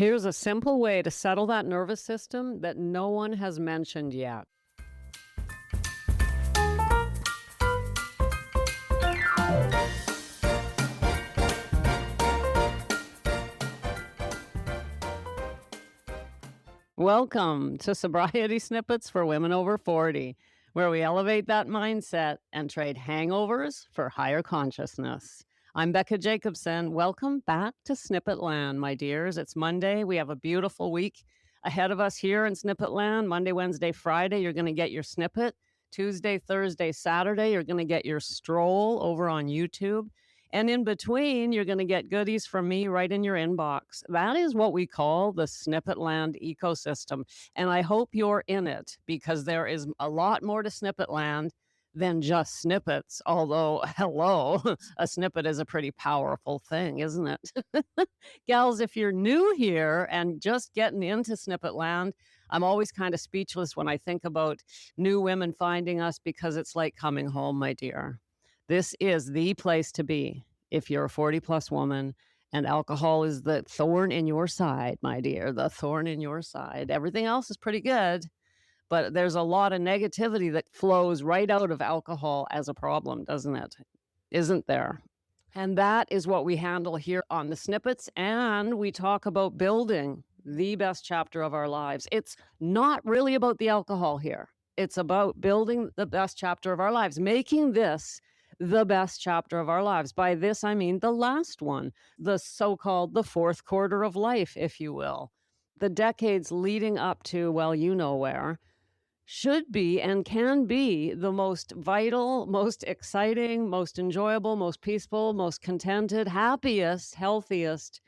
Here's a simple way to settle that nervous system that no one has mentioned yet. Welcome to Sobriety Snippets for Women Over 40, where we elevate that mindset and trade hangovers for higher consciousness. I'm Becca Jacobson. Welcome back to Snippet Land, my dears. It's Monday. We have a beautiful week ahead of us here in Snippet Land. Monday, Wednesday, Friday, you're going to get your snippet. Tuesday, Thursday, Saturday, you're going to get your stroll over on YouTube. And in between, you're going to get goodies from me right in your inbox. That is what we call the Snippet Land ecosystem. And I hope you're in it, because there is a lot more to Snippet Land than just snippets. Although, hello, a snippet is a pretty powerful thing, isn't it? Gals, if you're new here and just getting into Snippet Land, I'm always kind of speechless when I think about new women finding us, because it's like coming home, my dear. This is the place to be if you're a 40-plus woman and alcohol is the thorn in your side, my dear, the thorn in your side. Everything else is pretty good, but there's a lot of negativity that flows right out of alcohol as a problem, doesn't it? Isn't there? And that is what we handle here on the Snippets, and we talk about building the best chapter of our lives. It's not really about the alcohol here. It's about building the best chapter of our lives, making this the best chapter of our lives. By this, I mean the last one, the so-called the fourth quarter of life, if you will. The decades leading up to, well, you know where, should be and can be the most vital, most exciting, most enjoyable, most peaceful, most contented, happiest, healthiest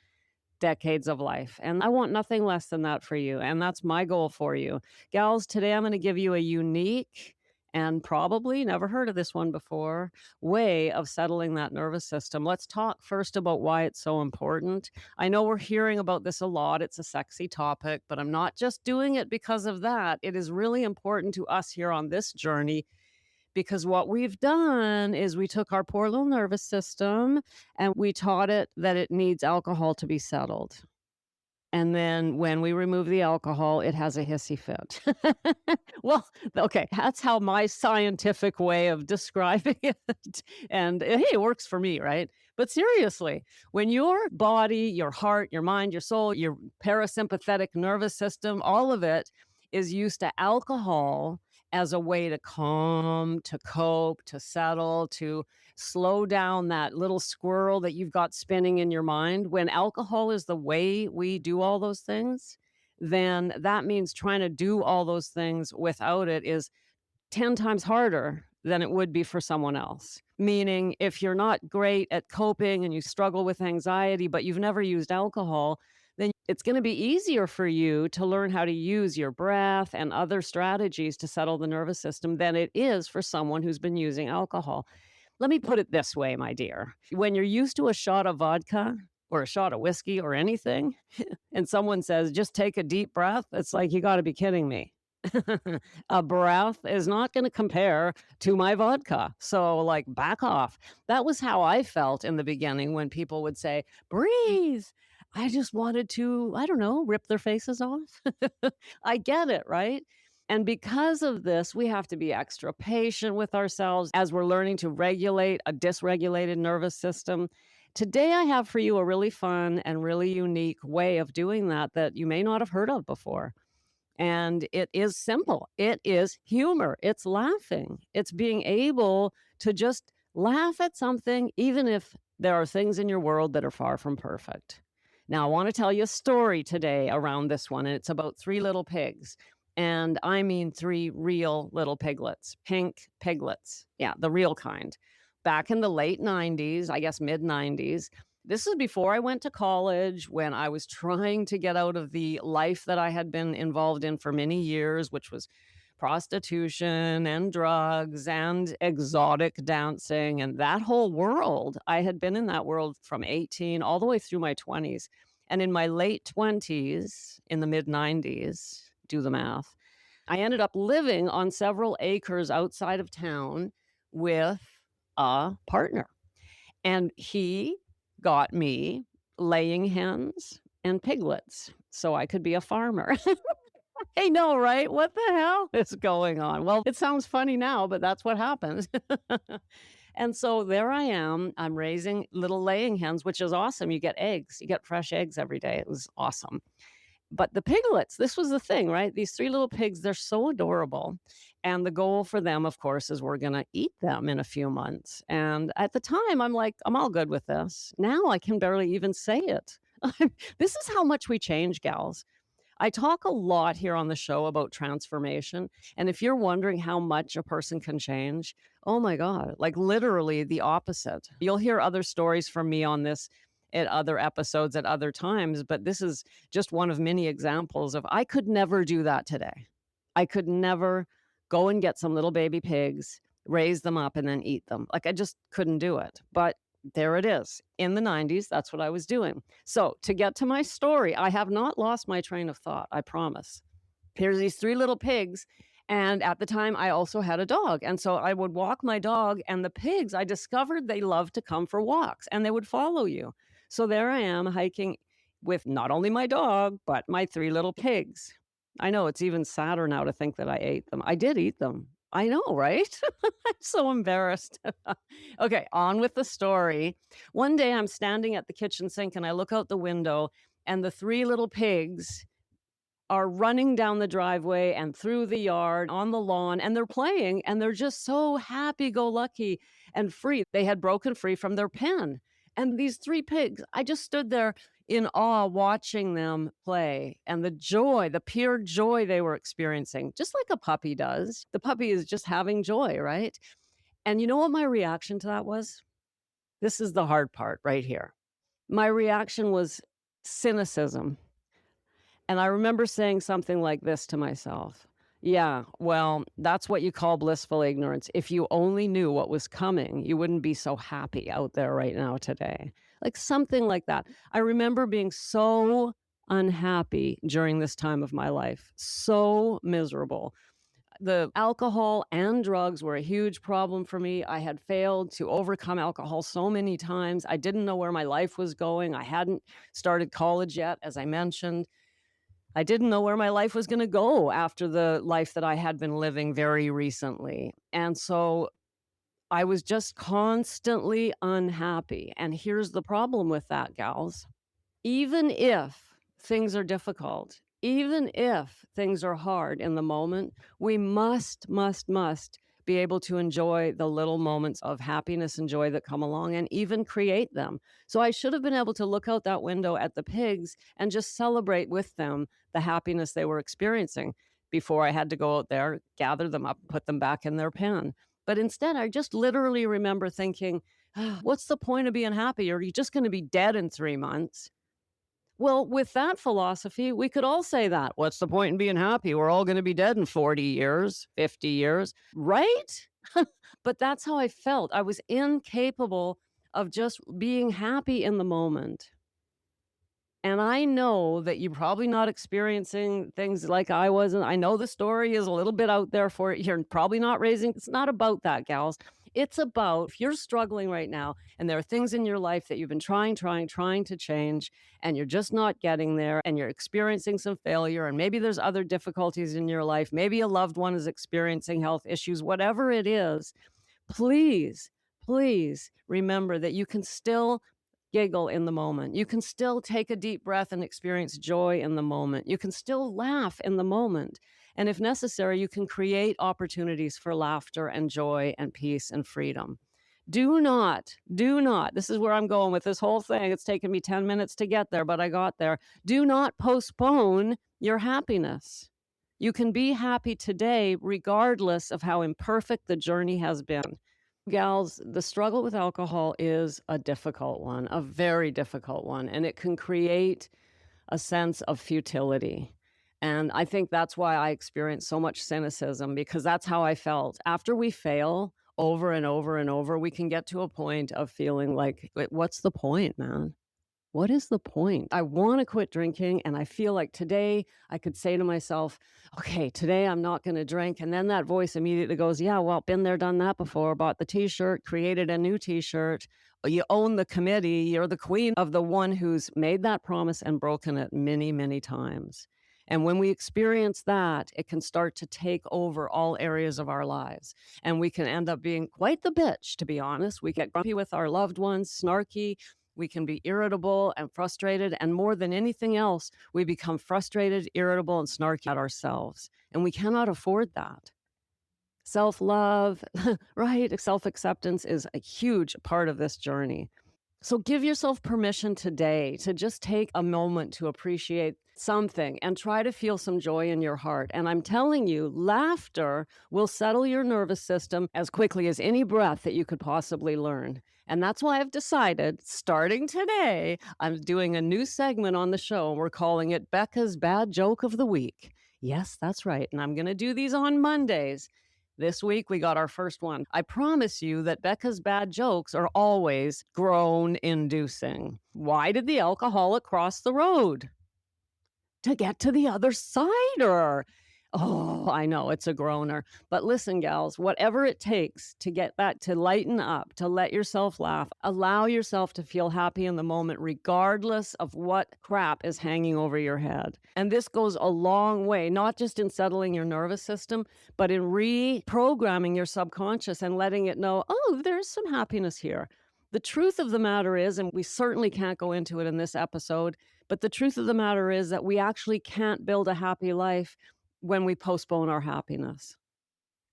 decades of life. And I want nothing less than that for you. And that's my goal for you. Gals, today I'm going to give you a unique and probably never heard of this one before way of settling that nervous system. Let's talk first about why it's so important. I know we're hearing about this a lot. It's a sexy topic, but I'm not just doing it because of that. It is really important to us here on this journey, because what we've done is we took our poor little nervous system and we taught it that it needs alcohol to be settled. And then when we remove the alcohol, it has a hissy fit. Well, okay, that's how my scientific way of describing it. And hey, it works for me, right? But seriously, when your body, your heart, your mind, your soul, your parasympathetic nervous system, all of it is used to alcohol as a way to calm, to cope, to settle, to slow down that little squirrel that you've got spinning in your mind. When alcohol is the way we do all those things, then that means trying to do all those things without it is 10 times harder than it would be for someone else. Meaning, if you're not great at coping and you struggle with anxiety, but you've never used alcohol, then it's going to be easier for you to learn how to use your breath and other strategies to settle the nervous system than it is for someone who's been using alcohol. Let me put it this way, my dear. When you're used to a shot of vodka or a shot of whiskey or anything, and someone says, just take a deep breath, it's like, you got to be kidding me. A breath is not going to compare to my vodka. So, like, back off. That was how I felt in the beginning when people would say, breathe. I just wanted to, I don't know, rip their faces off. I get it, right? And because of this, we have to be extra patient with ourselves as we're learning to regulate a dysregulated nervous system. Today, I have for you a really fun and really unique way of doing that you may not have heard of before. And it is simple. It is humor. It's laughing. It's being able to just laugh at something, even if there are things in your world that are far from perfect. Now, I want to tell you a story today around this one, and it's about 3 little pigs. And I mean 3 real little piglets, pink piglets. Yeah, the real kind. Back in the late 90s, I guess mid-90s. This is before I went to college, when I was trying to get out of the life that I had been involved in for many years, which was prostitution and drugs and exotic dancing and that whole world. I had been in that world from 18 all the way through my 20s. And in my late 20s, in the mid-90s, do the math, I ended up living on several acres outside of town with a partner. And he got me laying hens and piglets so I could be a farmer. I know, right? What the hell is going on? Well, it sounds funny now, but that's what happens. And so there I am. I'm raising little laying hens, which is awesome. You get eggs, you get fresh eggs every day. It was awesome. But the piglets, this was the thing, right? These 3 little pigs, they're so adorable, and the goal for them, of course, is we're gonna eat them in a few months, and at the time, I'm like, "I'm all good with this." Now I can barely even say it. This is how much we change, gals. I talk a lot here on the show about transformation. And if you're wondering how much a person can change, oh my God, like literally the opposite. You'll hear other stories from me on this at other episodes at other times, but this is just one of many examples of I could never do that today. I could never go and get some little baby pigs, raise them up, and then eat them. Like I just couldn't do it. But there it is. In the 90s, that's what I was doing. So, to get to my story, I have not lost my train of thought, I promise. Here's these 3 little pigs, and at the time, I also had a dog, and so I would walk my dog, and the pigs, I discovered they love to come for walks, and they would follow you. So there I am hiking with not only my dog, but my 3 little pigs. I know it's even sadder now to think that I ate them. I did eat them. I know, right? I'm so embarrassed. Okay, on with the story. One day I'm standing at the kitchen sink and I look out the window, and the 3 little pigs are running down the driveway and through the yard on the lawn, and they're playing, and they're just so happy go lucky and free. They had broken free from their pen. And these 3 pigs, I just stood there in awe watching them play, and the joy, the pure joy they were experiencing, just like a puppy does. The puppy is just having joy, right? And you know what my reaction to that was? This is the hard part right here. My reaction was cynicism. And I remember saying something like this to myself. Yeah, well, that's what you call blissful ignorance. If you only knew what was coming, you wouldn't be so happy out there right now today. Like something like that. I remember being so unhappy during this time of my life, so miserable. The alcohol and drugs were a huge problem for me. I had failed to overcome alcohol so many times. I didn't know where my life was going. I hadn't started college yet, as I mentioned. I didn't know where my life was gonna go after the life that I had been living very recently, and so I was just constantly unhappy, and here's the problem with that, gals. Even if things are difficult, even if things are hard in the moment, we must be able to enjoy the little moments of happiness and joy that come along and even create them. So I should have been able to look out that window at the pigs and just celebrate with them the happiness they were experiencing before I had to go out there, gather them up, put them back in their pen. But instead, I just literally remember thinking, "Ah, what's the point of being happy? Are you just going to be dead in 3 months?" Well, with that philosophy, we could all say that. What's the point in being happy? We're all going to be dead in 40 years, 50 years, right? But that's how I felt. I was incapable of just being happy in the moment. And I know that you're probably not experiencing things like I was. And I know the story is a little bit out there for it. You're probably not raising, it's not about that, gals. It's about if you're struggling right now and there are things in your life that you've been trying to change, and you're just not getting there, and you're experiencing some failure, and maybe there's other difficulties in your life. Maybe a loved one is experiencing health issues, whatever it is, please, please remember that you can still giggle in the moment. You can still take a deep breath and experience joy in the moment. You can still laugh in the moment. And if necessary, you can create opportunities for laughter and joy and peace and freedom. Do not, this is where I'm going with this whole thing. It's taken me 10 minutes to get there, but I got there. Do not postpone your happiness. You can be happy today, regardless of how imperfect the journey has been. Gals, the struggle with alcohol is a difficult one, a very difficult one, and it can create a sense of futility. And I think that's why I experience so much cynicism, because that's how I felt. After we fail over and over and over, we can get to a point of feeling like, "Wait, what's the point, man? what is the point? I want to quit drinking. And I feel like today I could say to myself, okay, today I'm not going to drink. And then that voice immediately goes, yeah, well, been there, done that before, bought the t-shirt, created a new t-shirt. You own the committee. You're the queen of the one who's made that promise and broken it many, many times. And when we experience that, it can start to take over all areas of our lives. And we can end up being quite the bitch, to be honest. We get grumpy with our loved ones, snarky. We can be irritable and frustrated. And more than anything else, we become frustrated, irritable, and snarky at ourselves. And we cannot afford that. Self-love, right? Self-acceptance is a huge part of this journey. So give yourself permission today to just take a moment to appreciate something and try to feel some joy in your heart. And I'm telling you, laughter will settle your nervous system as quickly as any breath that you could possibly learn. And that's why I've decided, starting today, I'm doing a new segment on the show. We're calling it Becca's Bad Joke of the Week. Yes, that's right. And I'm going to do these on Mondays. This week, we got our first one. I promise you that Becca's bad jokes are always groan-inducing. Why did the alcoholic cross the road? To get to the other cider. Oh, I know, it's a groaner. But listen, gals, whatever it takes to get that to lighten up, to let yourself laugh, allow yourself to feel happy in the moment, regardless of what crap is hanging over your head. And this goes a long way, not just in settling your nervous system, but in reprogramming your subconscious and letting it know, oh, there's some happiness here. The truth of the matter is, and we certainly can't go into it in this episode, but the truth of the matter is that we actually can't build a happy life when we postpone our happiness.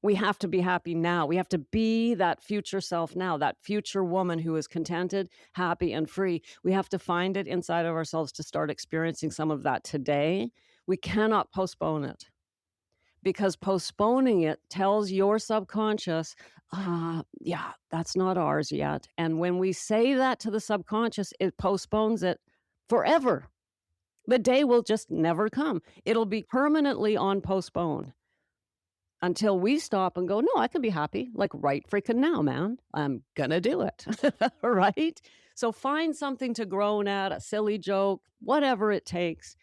We have to be happy now. We have to be that future self now, that future woman who is contented, happy, and free. We have to find it inside of ourselves to start experiencing some of that today. We cannot postpone it, because postponing it tells your subconscious, yeah, that's not ours yet. And when we say that to the subconscious, it postpones it forever. The day will just never come. It'll be permanently on postpone until we stop and go, no, I can be happy, like right freaking now, man. I'm gonna do it, right? So find something to groan at, a silly joke, whatever it takes.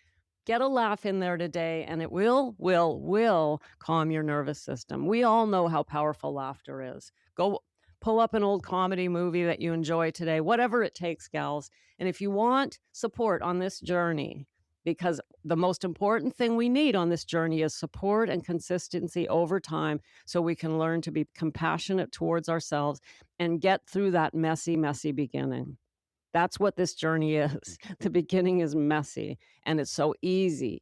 Get a laugh in there today, and it will calm your nervous system. We all know how powerful laughter is. Go pull up an old comedy movie that you enjoy today, whatever it takes, gals. And if you want support on this journey, because the most important thing we need on this journey is support and consistency over time, so we can learn to be compassionate towards ourselves and get through that messy, messy beginning. That's what this journey is. The beginning is messy, and it's so easy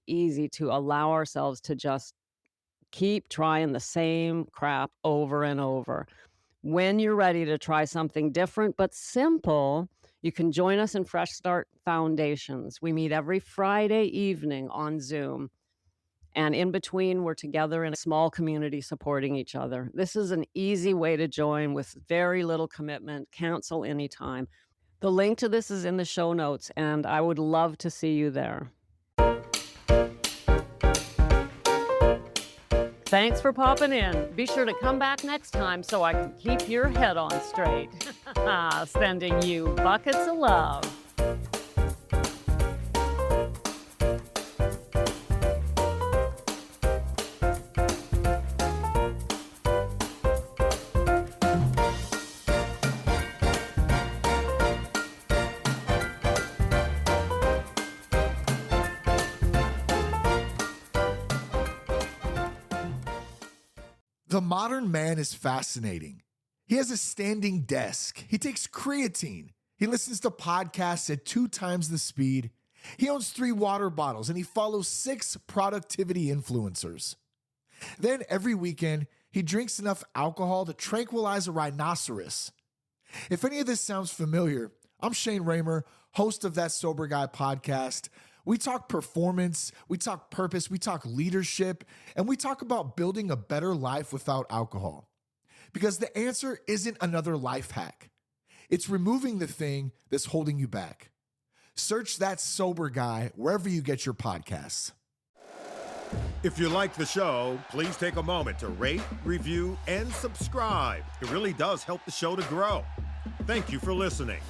to allow ourselves to just keep trying the same crap over and over. When you're ready to try something different but simple, you can join us in Fresh Start Foundations. We meet every Friday evening on Zoom. And in between, we're together in a small community supporting each other. This is an easy way to join with very little commitment. Cancel anytime. The link to this is in the show notes, and I would love to see you there. Thanks for popping in. Be sure to come back next time so I can keep your head on straight. Sending you buckets of love. The modern man is fascinating. He has a standing desk. He takes creatine. He listens to podcasts at 2 times the speed. He owns 3 water bottles, and he follows 6 productivity influencers. Then every weekend, he drinks enough alcohol to tranquilize a rhinoceros. If any of this sounds familiar, I'm Shane Raymer, host of That Sober Guy podcast. We talk performance, we talk purpose, we talk leadership, and we talk about building a better life without alcohol. Because the answer isn't another life hack. It's removing the thing that's holding you back. Search That Sober Guy wherever you get your podcasts. If you like the show, please take a moment to rate, review, and subscribe. It really does help the show to grow. Thank you for listening.